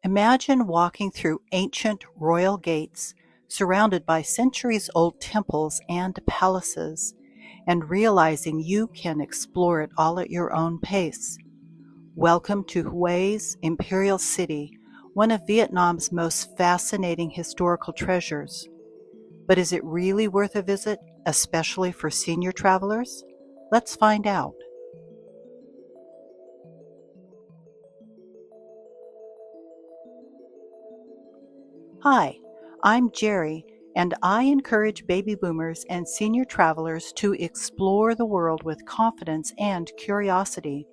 Imagine walking through ancient royal gates, surrounded by centuries-old temples and palaces, and realizing you can explore it all at your own pace. Welcome to Hue's Imperial City, one of Vietnam's most fascinating historical treasures. But is it really worth a visit, especially for senior travelers? Let's find out. Hi, I'm Jerry, and I encourage baby boomers and senior travelers to explore the world with confidence and curiosity.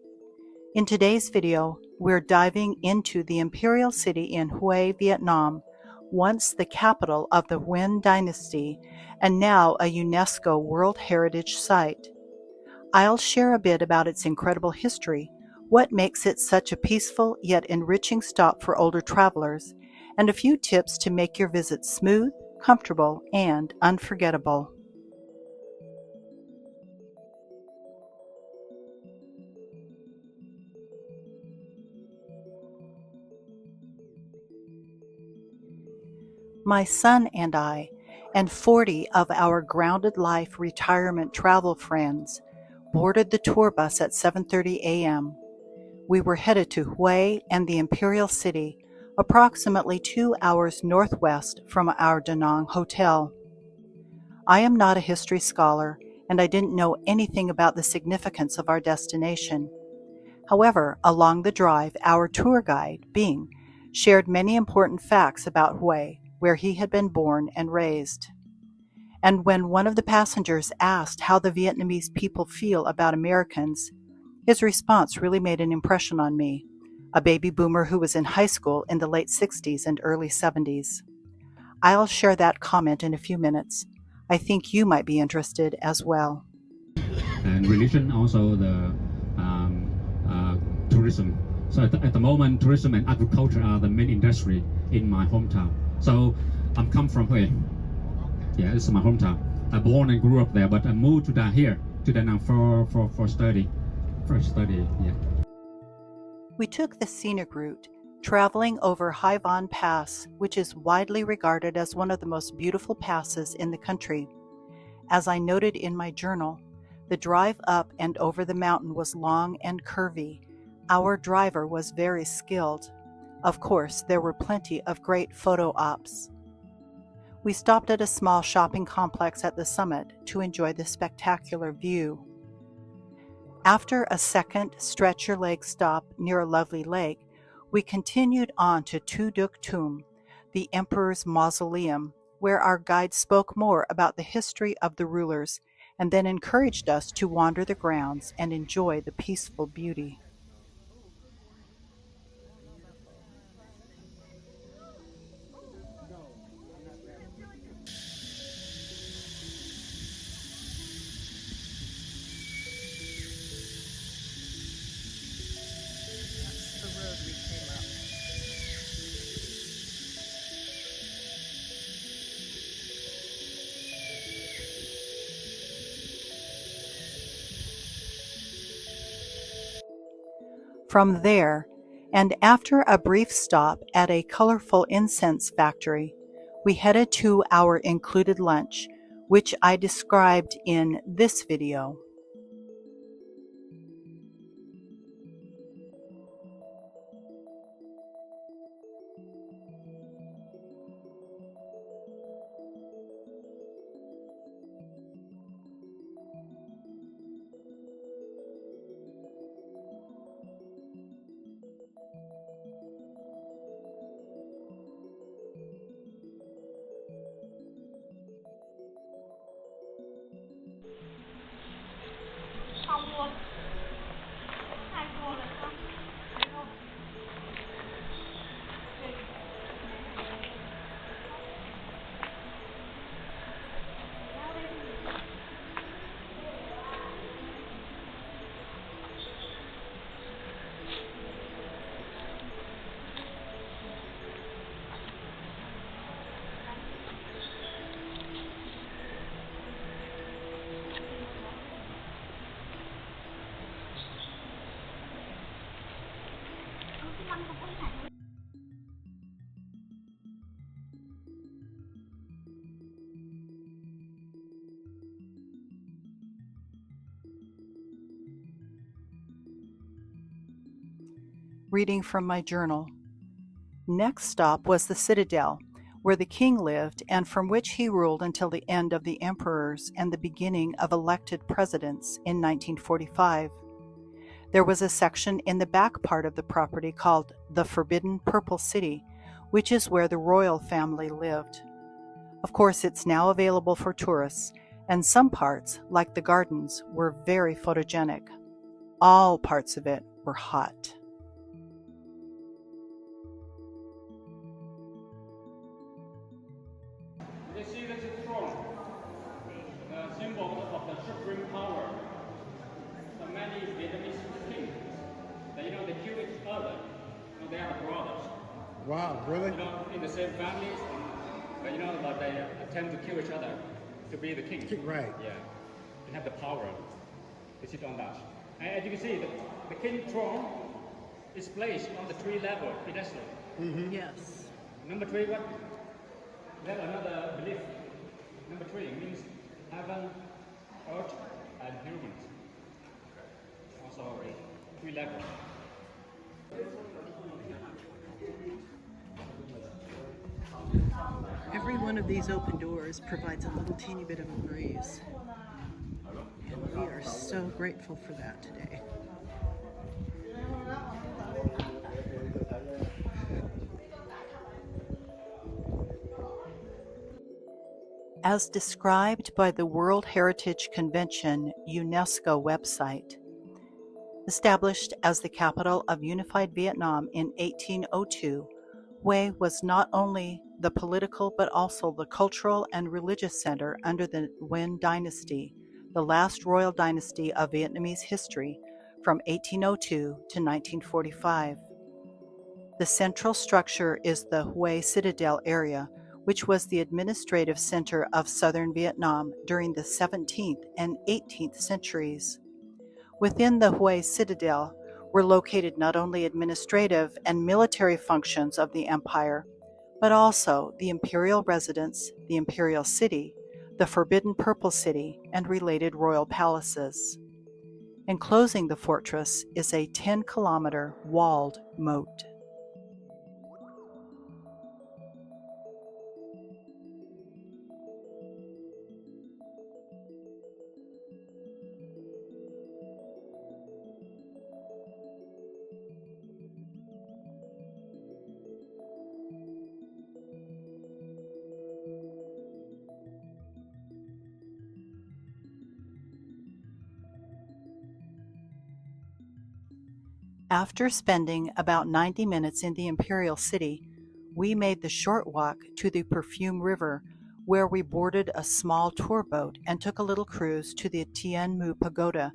In today's video, we're diving into the Imperial City in Hue, Vietnam, once the capital of the Nguyen dynasty and now a UNESCO World Heritage Site. I'll share a bit about its incredible history, what makes it such a peaceful yet enriching stop for older travelers, and a few tips to make your visit smooth, comfortable, and unforgettable. My son and I, and 40 of our Grounded Life retirement travel friends, boarded the tour bus at 7:30 a.m. We were headed to Hue and the Imperial City, approximately 2 hours northwest from our Da Nang hotel. I am not a history scholar, and I didn't know anything about the significance of our destination. However, along the drive, our tour guide, Bing, shared many important facts about Hue, where he had been born and raised. And when one of the passengers asked how the Vietnamese people feel about Americans, his response really made an impression on me, a baby boomer who was in high school in the late 60s and early 70s. I'll share that comment in a few minutes. I think you might be interested as well. And religion, also the tourism. So at the moment, tourism and agriculture are the main industry in my hometown. So I'm come from Hue. Yeah, it's my hometown. I born and grew up there, but I moved to here to Da Nang for study. For study, yeah. We took the scenic route, traveling over Hai Van Pass, which is widely regarded as one of the most beautiful passes in the country. As I noted in my journal, the drive up and over the mountain was long and curvy. Our driver was very skilled. Of course, there were plenty of great photo ops. We stopped at a small shopping complex at the summit to enjoy the spectacular view. After a second stretch-your-leg stop near a lovely lake, we continued on to Tu Duc Tum, the Emperor's Mausoleum, where our guide spoke more about the history of the rulers and then encouraged us to wander the grounds and enjoy the peaceful beauty. That's the road we came up. From there, and after a brief stop at a colorful incense factory, we headed to our included lunch, which I described in this video. Reading from my journal. Next stop was the Citadel, where the king lived and from which he ruled until the end of the emperors and the beginning of elected presidents in 1945. There was a section in the back part of the property called the Forbidden Purple City, which is where the royal family lived. Of course, it's now available for tourists, and some parts, like the gardens, were very photogenic. All parts of it were hot. You see the throne, the symbol of the supreme power. So many Vietnamese kings, they kill each other. They are brothers. Wow, really? In the same families, but they tend to kill each other to be the king. Right. Yeah, and have the power to sit on that. And as you can see, the king throne is placed on the tree-level pedestal. Mm-hmm. Yes. Number 3, what? There's another belief. Number 3 means heaven, earth, and humans. Also, 3 levels. Every one of these open doors provides a little teeny bit of a breeze. And we are so grateful for that today. As described by the World Heritage Convention UNESCO website, established as the capital of unified Vietnam in 1802, Hue was not only the political but also the cultural and religious center under the Nguyen dynasty, the last royal dynasty of Vietnamese history from 1802 to 1945. The central structure is the Hue Citadel area, which was the administrative center of southern Vietnam during the 17th and 18th centuries. Within the Hue Citadel were located not only administrative and military functions of the empire, but also the imperial residence, the Imperial City, the Forbidden Purple City, and related royal palaces. Enclosing the fortress is a 10-kilometer walled moat. After spending about 90 minutes in the Imperial City, we made the short walk to the Perfume River, where we boarded a small tour boat and took a little cruise to the Thien Mu Pagoda,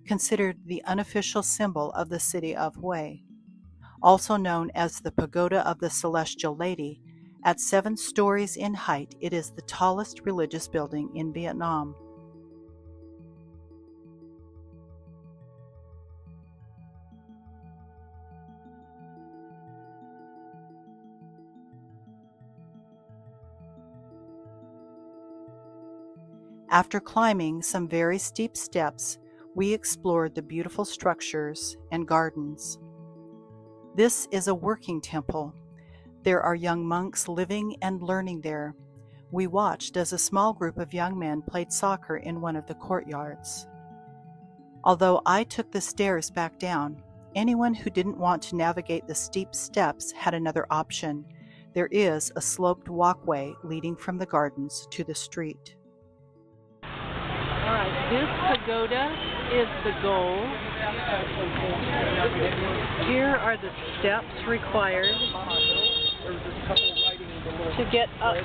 considered the unofficial symbol of the city of Hue. Also known as the Pagoda of the Celestial Lady, at 7 stories in height, it is the tallest religious building in Vietnam. After climbing some very steep steps, we explored the beautiful structures and gardens. This is a working temple. There are young monks living and learning there. We watched as a small group of young men played soccer in one of the courtyards. Although I took the stairs back down, anyone who didn't want to navigate the steep steps had another option. There is a sloped walkway leading from the gardens to the street. Alright, this pagoda is the goal. Here are the steps required to get up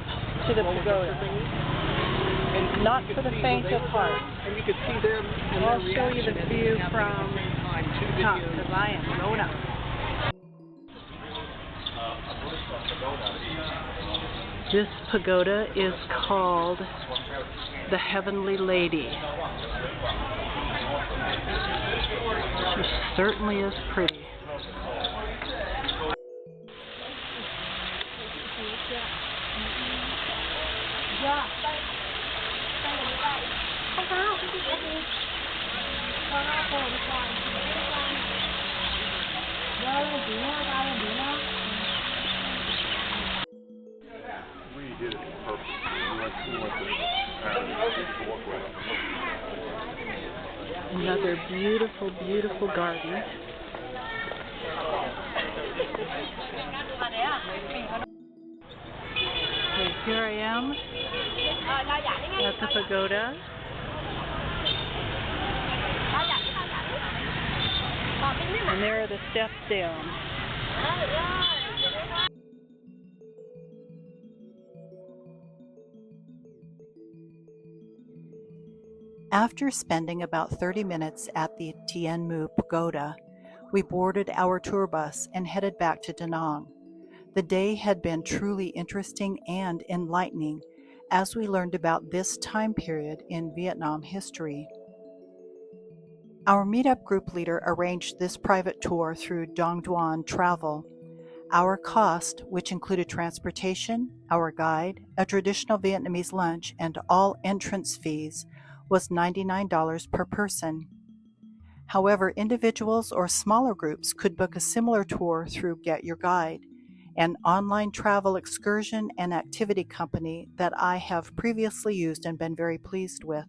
to the pagoda. Not for the faint of heart. I'll show you the view from the top because I am going up. This pagoda is called the Heavenly Lady. She certainly is pretty. Another beautiful, beautiful garden. Okay, here I am at the pagoda. And there are the steps down. After spending about 30 minutes at the Thien Mu Pagoda, we boarded our tour bus and headed back to Da Nang. The day had been truly interesting and enlightening as we learned about this time period in Vietnam history. Our meetup group leader arranged this private tour through Dong Duan Travel. Our cost, which included transportation, our guide, a traditional Vietnamese lunch, and all entrance fees, was $99 per person. However, individuals or smaller groups could book a similar tour through Get Your Guide, an online travel excursion and activity company that I have previously used and been very pleased with.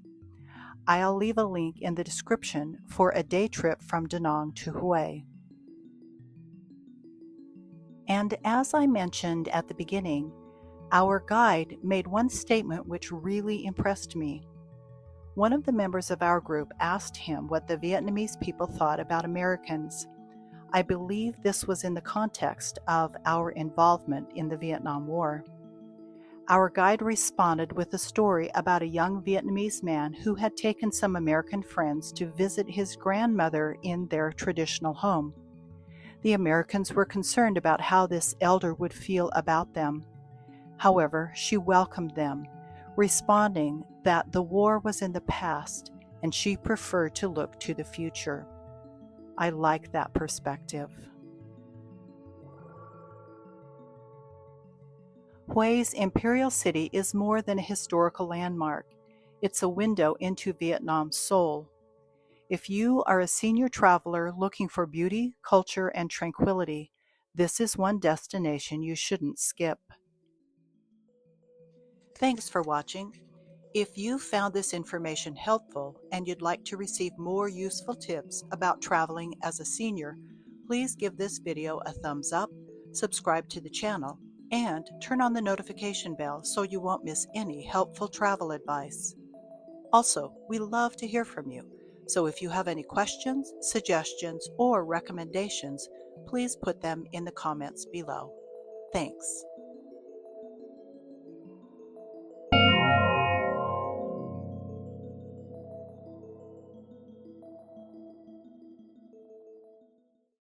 I'll leave a link in the description for a day trip from Da Nang to Hue. And as I mentioned at the beginning, our guide made one statement which really impressed me. One of the members of our group asked him what the Vietnamese people thought about Americans. I believe this was in the context of our involvement in the Vietnam War. Our guide responded with a story about a young Vietnamese man who had taken some American friends to visit his grandmother in their traditional home. The Americans were concerned about how this elder would feel about them. However, she welcomed them, responding that the war was in the past and she preferred to look to the future. I like that perspective. Hue's Imperial City is more than a historical landmark. It's a window into Vietnam's soul. If you are a senior traveler looking for beauty, culture, and tranquility, this is one destination you shouldn't skip. Thanks for watching. If you found this information helpful and you'd like to receive more useful tips about traveling as a senior, please give this video a thumbs up, subscribe to the channel, and turn on the notification bell so you won't miss any helpful travel advice. Also, we love to hear from you, so if you have any questions, suggestions, or recommendations, please put them in the comments below. Thanks.